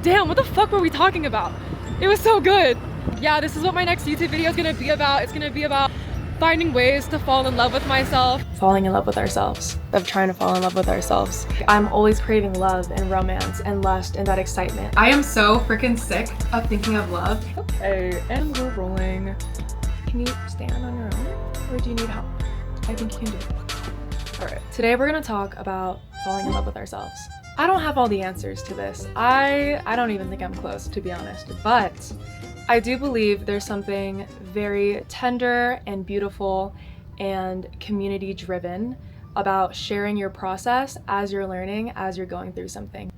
Damn, what the fuck were we talking about? It was so good. Yeah, this is what my next YouTube video is gonna be about. It's gonna be about finding ways to fall in love with myself. Falling in love with ourselves. Of trying to fall in love with ourselves. I'm always craving love and romance and lust and that excitement. I am so freaking sick of thinking of love. Okay, and we're rolling. Can you stand on your own? Or do you need help? I think you can do it. Alright, today we're gonna talk about falling in love with ourselves. I don't have all the answers to this. I don't even think I'm close, to be honest, but I do believe there's something very tender and beautiful and community driven about sharing your process as you're learning, as you're going through something.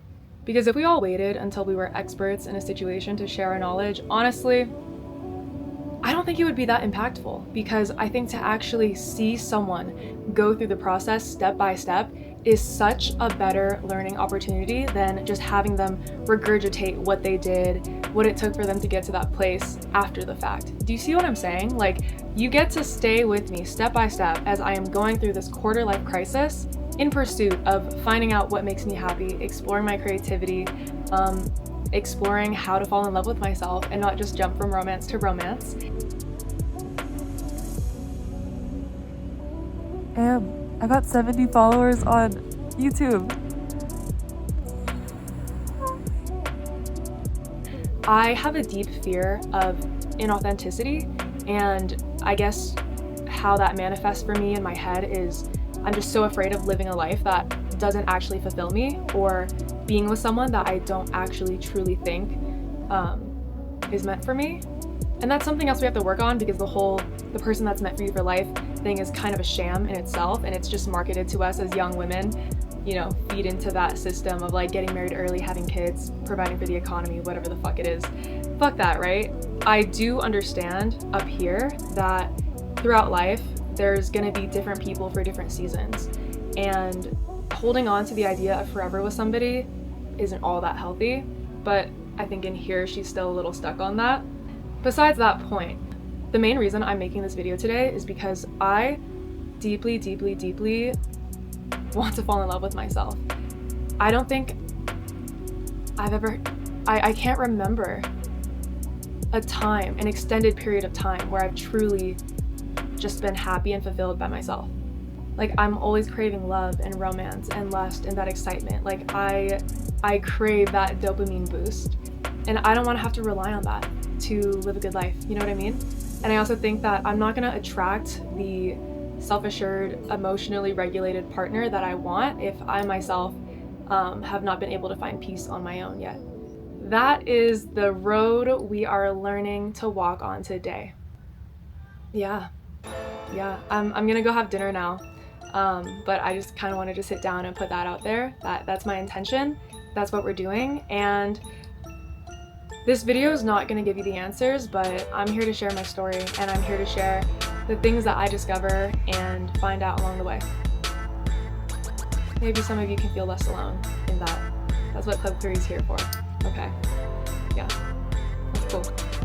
Because if we all waited until we were experts in a situation to share our knowledge, honestly, I don't think it would be that impactful, because I think to actually see someone go through the process step by step is such a better learning opportunity than just having them regurgitate what they did, what it took for them to get to that place after the fact. Do you see what I'm saying? Like, you get to stay with me step by step as I am going through this quarter life crisis in pursuit of finding out what makes me happy, exploring my creativity, exploring how to fall in love with myself and not just jump from romance to romance. I got 70 followers on YouTube. I have a deep fear of inauthenticity, and I guess how that manifests for me in my head is I'm just so afraid of living a life that doesn't actually fulfill me, or being with someone that I don't actually truly think is meant for me. And that's something else we have to work on, because the person that's meant for you for life thing is kind of a sham in itself, and it's just marketed to us as young women, you know, feed into that system of like getting married early, having kids, providing for the economy, whatever the fuck it is. Fuck that, right? I do understand up here that throughout life there's gonna be different people for different seasons, and holding on to the idea of forever with somebody isn't all that healthy, but I think in here she's still a little stuck on that. Besides that point, the main reason I'm making this video today is because I deeply, deeply, deeply want to fall in love with myself. I don't think I can't remember a time, an extended period of time where I've truly just been happy and fulfilled by myself. Like, I'm always craving love and romance and lust and that excitement. Like, I crave that dopamine boost, and I don't want to have to rely on that to live a good life, you know what I mean? And I also think that I'm not gonna attract the self-assured, emotionally regulated partner that I want if I myself have not been able to find peace on my own yet. That is the road we are learning to walk on today. Yeah, I'm gonna go have dinner now, but I just kind of wanted to sit down and put that out there. That's my intention, that's what we're doing, and this video is not going to give you the answers, but I'm here to share my story, and I'm here to share the things that I discover and find out along the way. Maybe some of you can feel less alone in that. That's what Club Query is here for. Okay. Yeah. That's cool.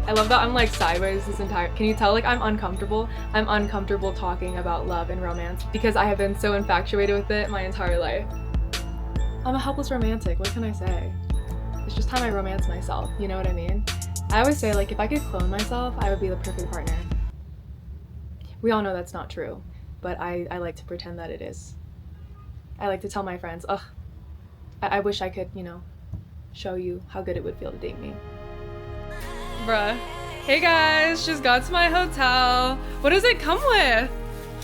I love that I'm like sideways this entire— can you tell, like, I'm uncomfortable? I'm uncomfortable talking about love and romance because I have been so infatuated with it my entire life. I'm a helpless romantic, what can I say? It's just time I romance myself, you know what I mean? I always say, like, if I could clone myself, I would be the perfect partner. We all know that's not true, but I like to pretend that it is. I like to tell my friends, ugh, I wish I could, you know, show you how good it would feel to date me. Bruh. Hey guys, just got to my hotel. What does it come with?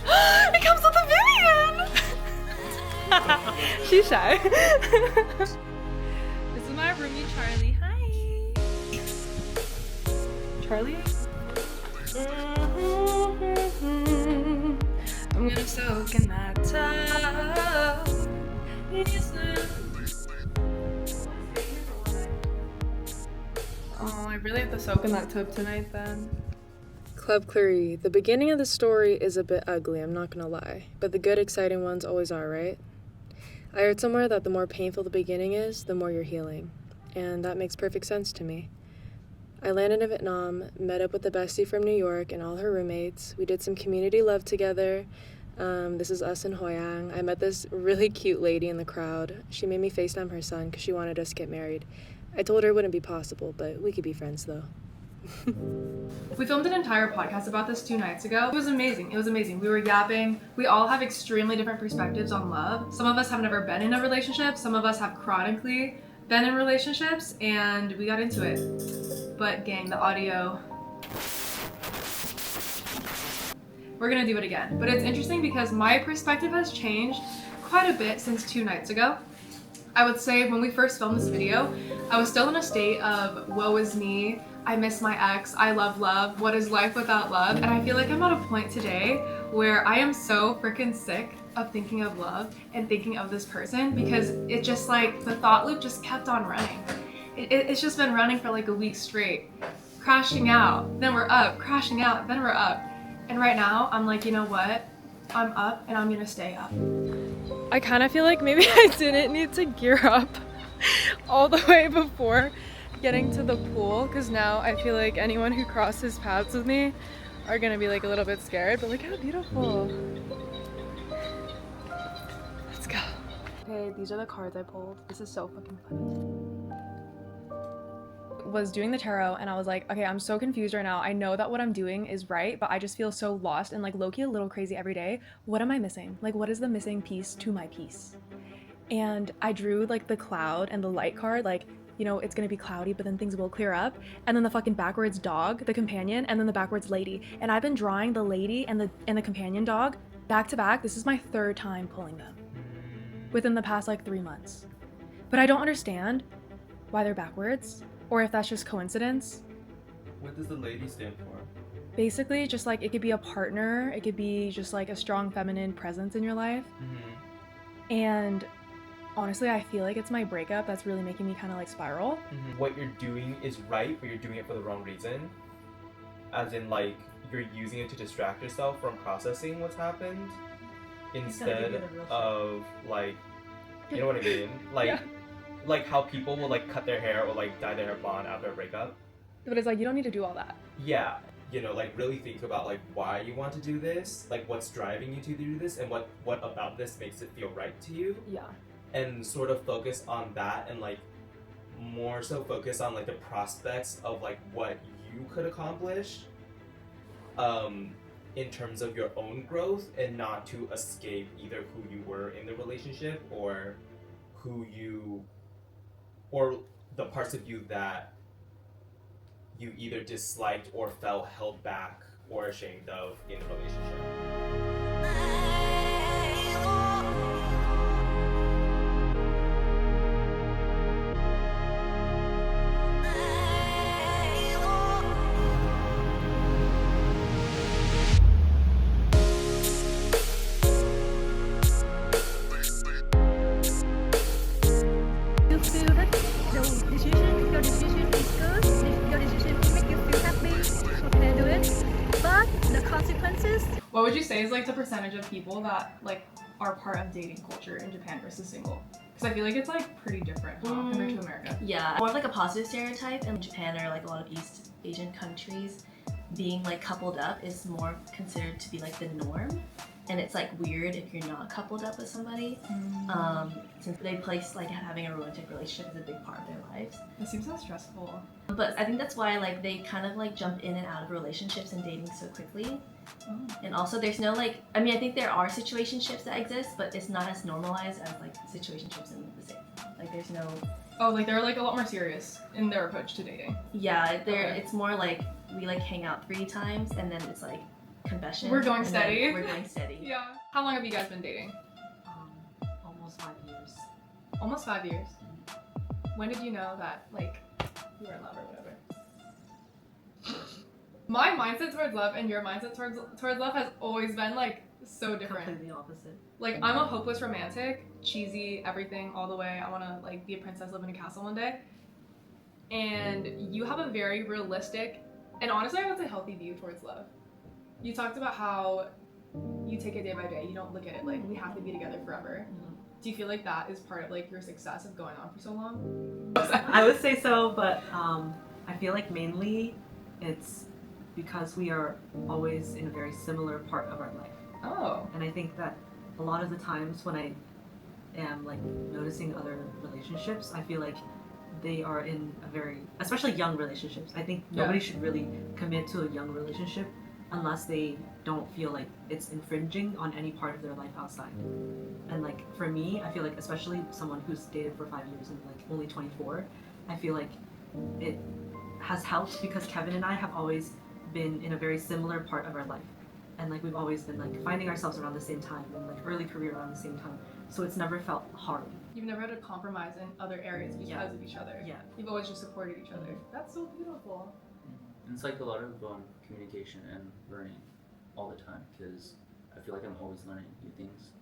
It comes with a minion! She's shy. This is my roomie, Charlie. Hi! Charlie? I'm gonna soak in that tub. Oh, I really have to soak in that tub tonight then. Club Clary. The beginning of the story is a bit ugly, I'm not gonna lie. But the good, exciting ones always are, right? I heard somewhere that the more painful the beginning is, the more you're healing. And that makes perfect sense to me. I landed in Vietnam, met up with the bestie from New York and all her roommates. We did some community love together. This is us in Hoi An. I met this really cute lady in the crowd. She made me FaceTime her son because she wanted us to get married. I told her it wouldn't be possible, but we could be friends though. We filmed an entire podcast about this 2 nights ago. It was amazing. We were yapping. We all have extremely different perspectives on love. Some of us have never been in a relationship. Some of us have chronically been in relationships, and we got into it. But gang, the audio. We're gonna do it again. But it's interesting because my perspective has changed quite a bit since 2 nights ago. I would say when we first filmed this video, I was still in a state of woe is me, I miss my ex, I love love, what is life without love? And I feel like I'm at a point today where I am so freaking sick of thinking of love and thinking of this person because it just like, the thought loop just kept on running. It's just been running for like a week straight. Crashing out, then we're up, crashing out, then we're up. And right now, I'm like, you know what? I'm up and I'm gonna stay up. I kind of feel like maybe I didn't need to gear up all the way before getting to the pool, because now I feel like anyone who crosses paths with me are gonna be like a little bit scared, but look how beautiful. Let's go. Okay, these are the cards I pulled. This is so fucking funny. Was doing the tarot and I was like, okay, I'm so confused right now. I know that what I'm doing is right, but I just feel so lost and like low-key a little crazy every day. What am I missing? Like, what is the missing piece to my piece? And I drew like the cloud and the light card, like, you know, it's gonna be cloudy, but then things will clear up. And then the fucking backwards dog, the companion, and then the backwards lady. And I've been drawing the lady and the companion dog back to back. This is my 3rd time pulling them within the past like 3 months. But I don't understand why they're backwards, or if that's just coincidence. What does the lady stand for? Basically, just like it could be a partner, it could be just like a strong feminine presence in your life. Mm-hmm. And honestly, I feel like it's my breakup that's really making me kind of like spiral. Mm-hmm. What you're doing is right, but you're doing it for the wrong reason. As in, like, you're using it to distract yourself from processing what's happened instead of, like, you know what I mean? Like, Yeah. Like how people will like cut their hair or like dye their hair blonde after a breakup. But it's like, you don't need to do all that. Yeah, you know, like really think about like why you want to do this, like what's driving you to do this, and what about this makes it feel right to you. Yeah. And sort of focus on that, and like more so focus on like the prospects of like what you could accomplish in terms of your own growth, and not to escape either who you were in the relationship or who you, or the parts of you that you either disliked or felt held back or ashamed of in a relationship. Your decision is good. Your decision will make you feel happy. So can I do it? But the consequences. What would you say is like the percentage of people that like are part of dating culture in Japan versus single? Because I feel like it's like pretty different compared to America. Yeah, more of like a positive stereotype in Japan or like a lot of East Asian countries, being like coupled up is more considered to be like the norm. And it's like weird if you're not coupled up with somebody, since they place like having a romantic relationship is a big part of their lives. It seems so stressful. But I think that's why like they kind of like jump in and out of relationships and dating so quickly. And also there's no like, I mean I think there are situationships that exist, but it's not as normalized as like situationships in the States. Like there's no... Oh, like they're like a lot more serious in their approach to dating. Yeah, Okay. It's more like we like hang out 3 times and then it's like confession. We're going and then steady. We're going steady. Yeah. How long have you guys been dating? Almost 5 years. Almost 5 years. When did you know that like you were in love or whatever? My mindset towards love and your mindset towards love has always been like so different. Completely opposite. Like I'm a hopeless romantic, cheesy, everything all the way. I want to like be a princess, live in a castle one day. And you have a very realistic and honestly I would say healthy view towards love. You talked about how you take it day by day. You don't look at it like we have to be together forever. Do you feel like that is part of like your success of going on for so long? I would say so, but I feel like mainly it's because we are always in a very similar part of our life. Oh. And I think that a lot of the times when I am like noticing other relationships, I feel like they are in a very, especially young relationships. I think nobody should really commit to a young relationship unless they don't feel like it's infringing on any part of their life outside. And like for me, I feel like especially someone who's dated for 5 years and like only 24, I feel like it has helped because Kevin and I have always been in a very similar part of our life. And like we've always been like finding ourselves around the same time and like early career around the same time. So it's never felt hard. You've never had to compromise in other areas because of each other. Yeah. You've always just supported each other. That's so beautiful. And it's like a lot of communication and learning all the time because I feel like I'm always learning new things.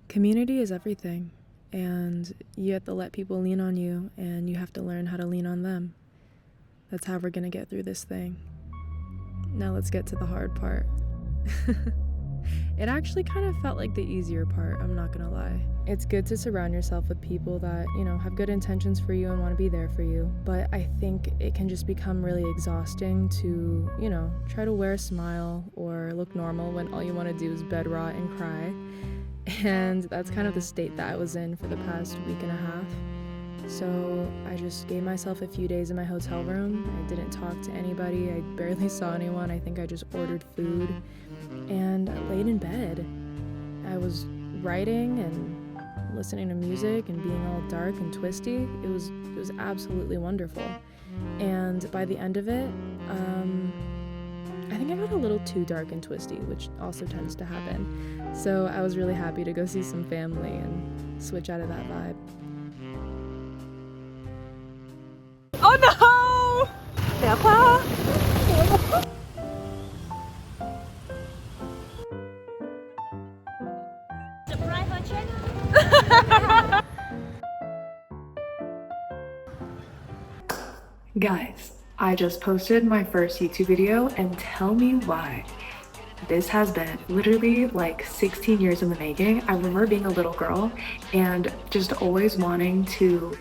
Community is everything, and you have to let people lean on you, and you have to learn how to lean on them. That's how we're gonna get through this thing. Now let's get to the hard part. It actually kind of felt like the easier part, I'm not gonna lie. It's good to surround yourself with people that, you know, have good intentions for you and want to be there for you. But I think it can just become really exhausting to, you know, try to wear a smile or look normal when all you want to do is bed rot and cry. And that's kind of the state that I was in for the past week and a half. So I just gave myself a few days in my hotel room. I didn't talk to anybody. I barely saw anyone. I think I just ordered food and I laid in bed. I was writing and listening to music and being all dark and twisty. It was absolutely wonderful. And by the end of it, I think I got a little too dark and twisty, which also tends to happen. So I was really happy to go see some family and switch out of that vibe. Oh no! Papa! Subscribe our channel. Guys, I just posted my first YouTube video and tell me why. This has been literally like 16 years in the making. I remember being a little girl and just always wanting to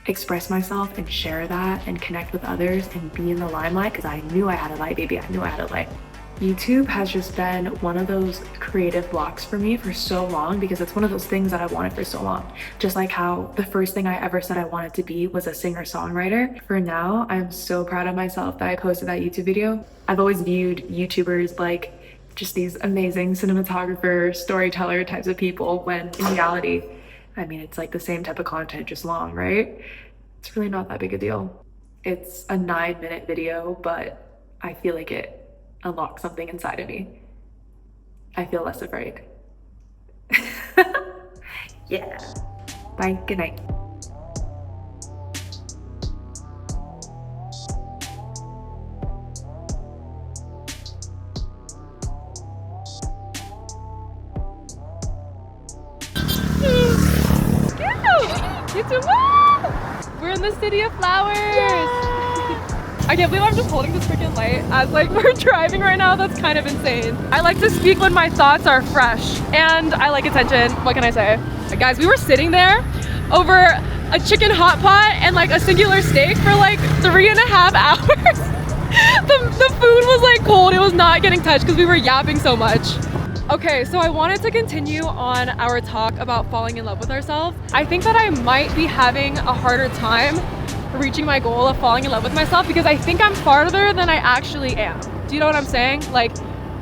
express myself and share that and connect with others and be in the limelight because I knew I had a light, baby. I knew I had a light. YouTube has just been one of those creative blocks for me for so long because it's one of those things that I wanted for so long. Just like how the first thing I ever said I wanted to be was a singer-songwriter. For now, I'm so proud of myself that I posted that YouTube video. I've always viewed YouTubers like just these amazing cinematographer, storyteller types of people when in reality, I mean, it's like the same type of content, just long, right? It's really not that big a deal. It's a 9-minute video, but I feel like it unlock something inside of me. I feel less afraid. Yeah. Bye. Good night. We're in the city of flowers. I can't believe I'm just holding this freaking light as like we're driving right now. That's kind of insane. I like to speak when my thoughts are fresh and I like attention. What can I say? But guys, we were sitting there over a chicken hot pot and like a singular steak for like 3.5 hours. The food was like cold. It was not getting touched because we were yapping so much. Okay, so I wanted to continue on our talk about falling in love with ourselves. I think that I might be having a harder time reaching my goal of falling in love with myself because I think I'm farther than I actually am. Do you know what I'm saying? Like,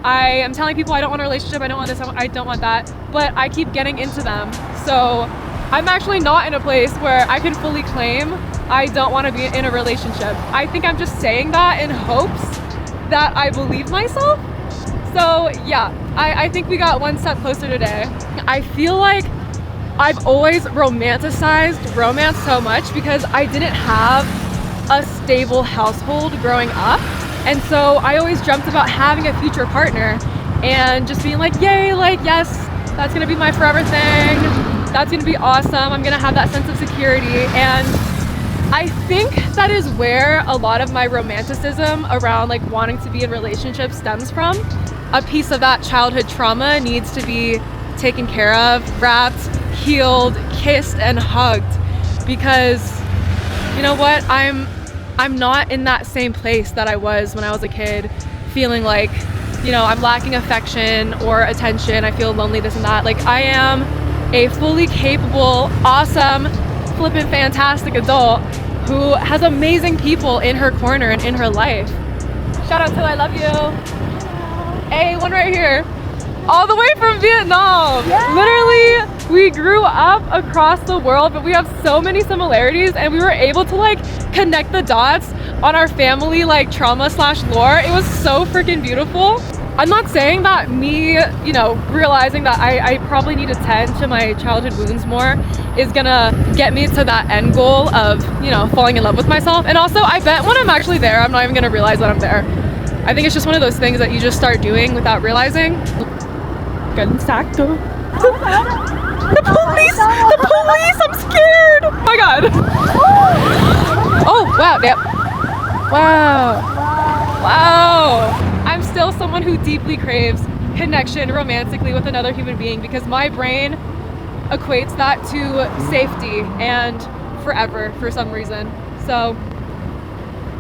I am telling people I don't want a relationship, I don't want this, I don't want that, but I keep getting into them. So I'm actually not in a place where I can fully claim I don't want to be in a relationship. I think I'm just saying that in hopes that I believe myself. So yeah, I think we got one step closer today. I feel like I've always romanticized romance so much because I didn't have a stable household growing up. And so I always dreamt about having a future partner and just being like, yay, like, yes, that's gonna be my forever thing. That's gonna be awesome. I'm gonna have that sense of security. And I think that is where a lot of my romanticism around like wanting to be in relationships stems from. A piece of that childhood trauma needs to be taken care of, wrapped, healed, kissed, and hugged. Because you know what? I'm not in that same place that I was when I was a kid, feeling like, you know, I'm lacking affection or attention. I feel lonely, this and that. Like, I am a fully capable, awesome, flippin' fantastic adult who has amazing people in her corner and in her life. Shout out to I love you. Hey, one right here. All the way from Vietnam. Yeah. Literally, we grew up across the world, but we have so many similarities, and we were able to like connect the dots on our family like trauma / lore. It was so freaking beautiful. I'm not saying that me, you know, realizing that I probably need to tend to my childhood wounds more is gonna get me to that end goal of, you know, falling in love with myself. And also, I bet when I'm actually there, I'm not even gonna realize that I'm there. I think it's just one of those things that you just start doing without realizing. Getting sacked though. The police! The police! I'm scared! Oh my god! Oh, wow, yep. Wow. Wow. I'm still someone who deeply craves connection romantically with another human being because my brain equates that to safety and forever for some reason. So,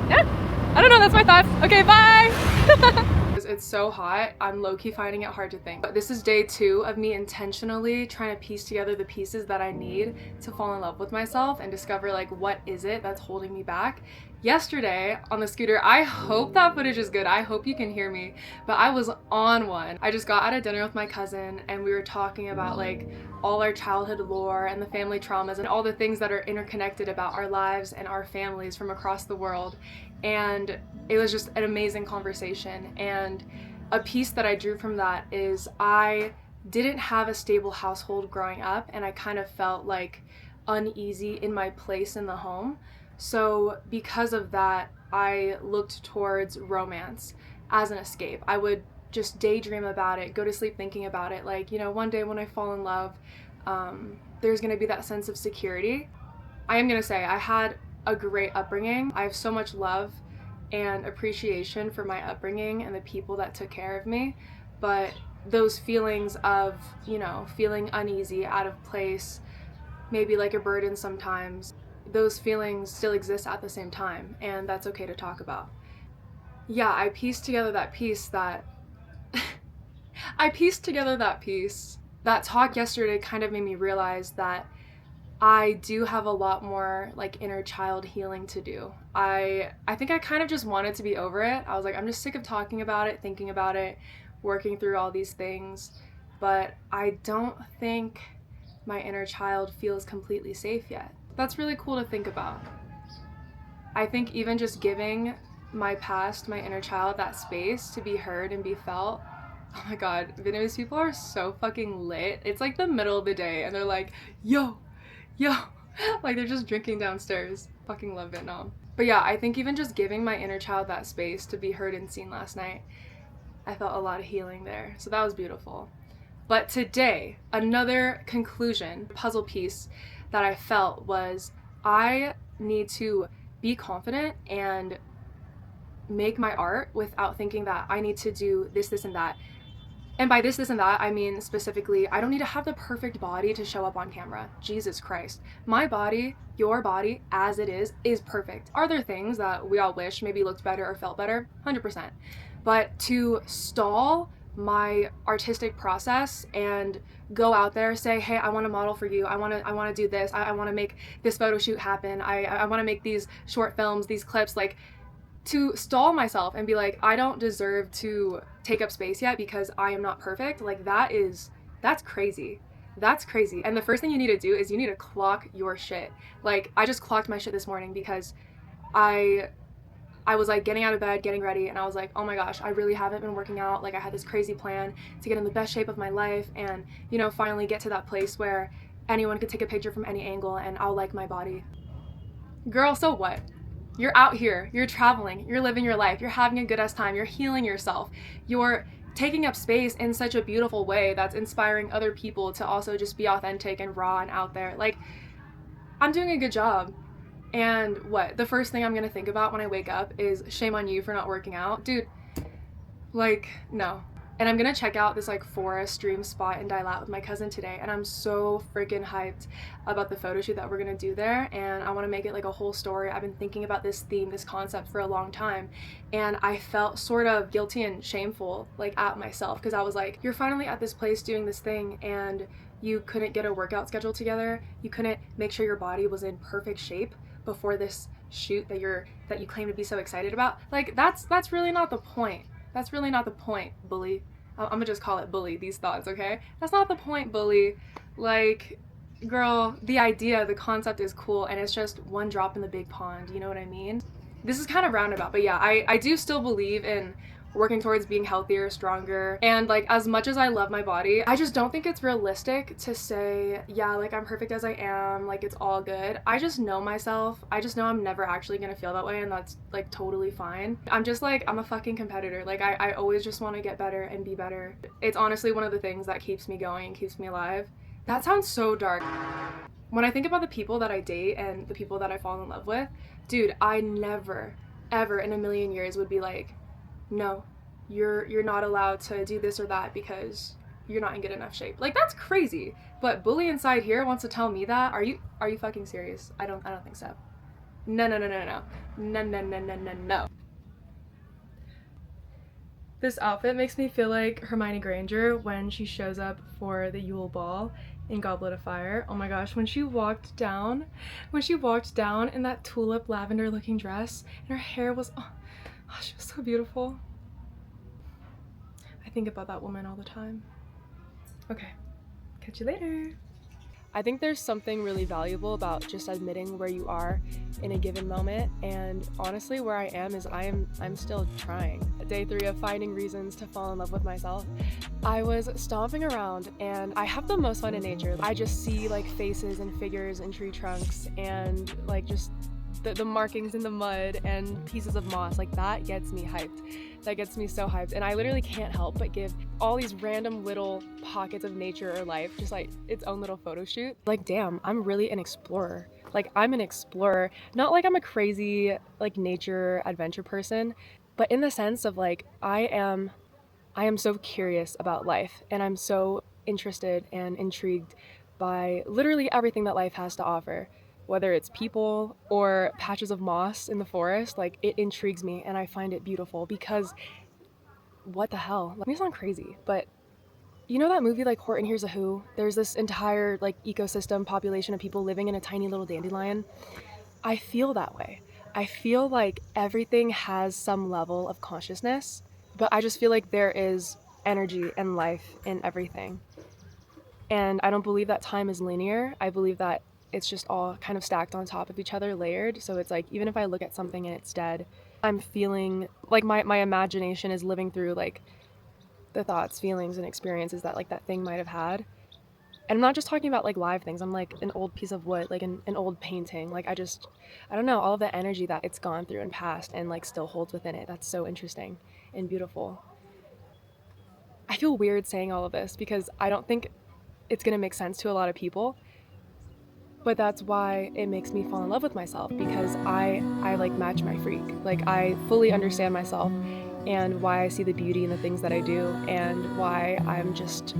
yeah, I don't know, that's my thoughts. Okay, bye! It's so hot, I'm low-key finding it hard to think. But this is day 2 of me intentionally trying to piece together the pieces that I need to fall in love with myself and discover like what is it that's holding me back. Yesterday on the scooter, I hope that footage is good, I hope you can hear me, but I was on one. I just got out of dinner with my cousin and we were talking about like all our childhood lore and the family traumas and all the things that are interconnected about our lives and our families from across the world. And it was just an amazing conversation. And a piece that I drew from that is I didn't have a stable household growing up, and I kind of felt like uneasy in my place in the home. So because of that, I looked towards romance as an escape. I would just daydream about it, go to sleep thinking about it. Like, you know, one day when I fall in love, there's gonna be that sense of security. I am gonna say I had a great upbringing. I have so much love and appreciation for my upbringing and the people that took care of me, but those feelings of, you know, feeling uneasy, out of place, maybe like a burden sometimes, those feelings still exist at the same time, and that's okay to talk about. Yeah, I pieced together that piece that that talk yesterday kind of made me realize that I do have a lot more like inner child healing to do. I think I kind of just wanted to be over it. I was like, I'm just sick of talking about it, thinking about it, working through all these things, but I don't think my inner child feels completely safe yet. That's really cool to think about. I think even just giving my past, my inner child, that space to be heard and be felt. Oh my god, Vietnamese people are so fucking lit. It's like the middle of the day and they're like, yo, like they're just drinking downstairs. Fucking love Vietnam. But yeah, I think even just giving my inner child that space to be heard and seen last night, I felt a lot of healing there. So that was beautiful. But today, another conclusion, puzzle piece that I felt was I need to be confident and make my art without thinking that I need to do this, and that. And by this, and that, I mean specifically, I don't need to have the perfect body to show up on camera. Jesus Christ. My body, your body, as it is perfect. Are there things that we all wish maybe looked better or felt better? 100%. But to stall my artistic process and go out there, say, hey, I want to model for you. I want to do this. I want to make this photo shoot happen. I want to make these short films, these clips, like, to stall myself and be like, I don't deserve to take up space yet because I am not perfect, like that's crazy. That's crazy. And the first thing you need to do is you need to clock your shit. Like, I just clocked my shit this morning because I was like getting out of bed, getting ready, and I was like, oh my gosh, I really haven't been working out. Like, I had this crazy plan to get in the best shape of my life and, you know, finally get to that place where anyone could take a picture from any angle and I'll like my body. Girl, so what? You're out here, you're traveling, you're living your life, you're having a good ass time, you're healing yourself, you're taking up space in such a beautiful way that's inspiring other people to also just be authentic and raw and out there. Like, I'm doing a good job. And what? The first thing I'm gonna think about when I wake up is shame on you for not working out. Dude, like, no. And I'm gonna check out this like forest stream spot in Dailat with my cousin today, and I'm so freaking hyped about the photo shoot that we're gonna do there, and I want to make it like a whole story. I've been thinking about this theme, this concept for a long time, and I felt sort of guilty and shameful like at myself, because I was like, you're finally at this place doing this thing and you couldn't get a workout schedule together, you couldn't make sure your body was in perfect shape before this shoot that you claim to be so excited about. Like that's really not the point. That's really not the point, bully. I'm gonna just call it bully, these thoughts, okay? That's not the point, bully. Like, girl, the idea, the concept is cool, and it's just one drop in the big pond, you know what I mean? This is kind of roundabout, but yeah, I do still believe in working towards being healthier, stronger, and like as much as I love my body, I just don't think it's realistic to say, yeah, like I'm perfect as I am, like it's all good. I just know myself. I just know I'm never actually gonna feel that way, and that's like totally fine. I'm just like, I'm a fucking competitor. Like I always just want to get better and be better. It's honestly one of the things that keeps me going and keeps me alive. That sounds so dark. When I think about the people that I date and the people that I fall in love with, dude, I never, ever in a million years would be like, no, you're not allowed to do this or that because you're not in good enough shape. Like that's crazy. But bully inside here wants to tell me that. Are you fucking serious? I don't think so. No. This outfit makes me feel like Hermione Granger when she shows up for the Yule Ball in Goblet of Fire. Oh my gosh, when she walked down in that tulip lavender looking dress and her hair was, oh, she was so beautiful. I think about that woman all the time. Okay, catch you later. I think there's something really valuable about just admitting where you are in a given moment, and honestly where I am is I'm still trying. Day 3 of finding reasons to fall in love with myself. I was stomping around and I have the most fun in nature. I just see like faces and figures in tree trunks and like just the markings in the mud and pieces of moss. Like that gets me hyped. That gets me so hyped, and I literally can't help but give all these random little pockets of nature or life just like its own little photo shoot. Like damn, I'm really an explorer. Like I'm an explorer, not like I'm a crazy like nature adventure person, but in the sense of like I am so curious about life, and I'm so interested and intrigued by literally everything that life has to offer. Whether it's people or patches of moss in the forest, like it intrigues me and I find it beautiful because what the hell? Let me sound crazy, but you know that movie like Horton Hears a Who? There's this entire like ecosystem population of people living in a tiny little dandelion. I feel that way. I feel like everything has some level of consciousness, but I just feel like there is energy and life in everything. And I don't believe that time is linear. I believe that it's just all kind of stacked on top of each other, layered. So it's like, even if I look at something and it's dead, I'm feeling like my imagination is living through like the thoughts, feelings, and experiences that like that thing might have had. And I'm not just talking about like live things. I'm like an old piece of wood, like an old painting. Like I don't know, all of the energy that it's gone through and passed and like still holds within it. That's so interesting and beautiful. I feel weird saying all of this because I don't think it's gonna make sense to a lot of people. But that's why it makes me fall in love with myself, because I like match my freak. Like I fully understand myself and why I see the beauty in the things that I do, and why I'm just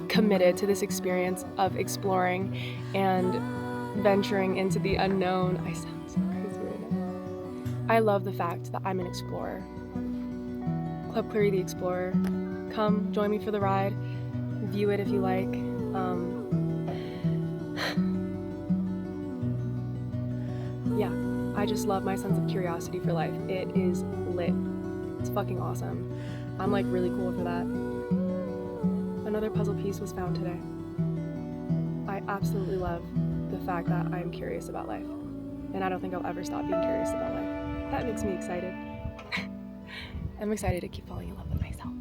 committed to this experience of exploring and venturing into the unknown. I sound so crazy right now. I love the fact that I'm an explorer. Club Clary the Explorer. Come join me for the ride. View it if you like. Yeah, I just love my sense of curiosity for life. It is lit. It's fucking awesome. I'm like really cool for that. Another puzzle piece was found today. I absolutely love the fact that I'm curious about life. And I don't think I'll ever stop being curious about life. That makes me excited. I'm excited to keep falling in love with myself.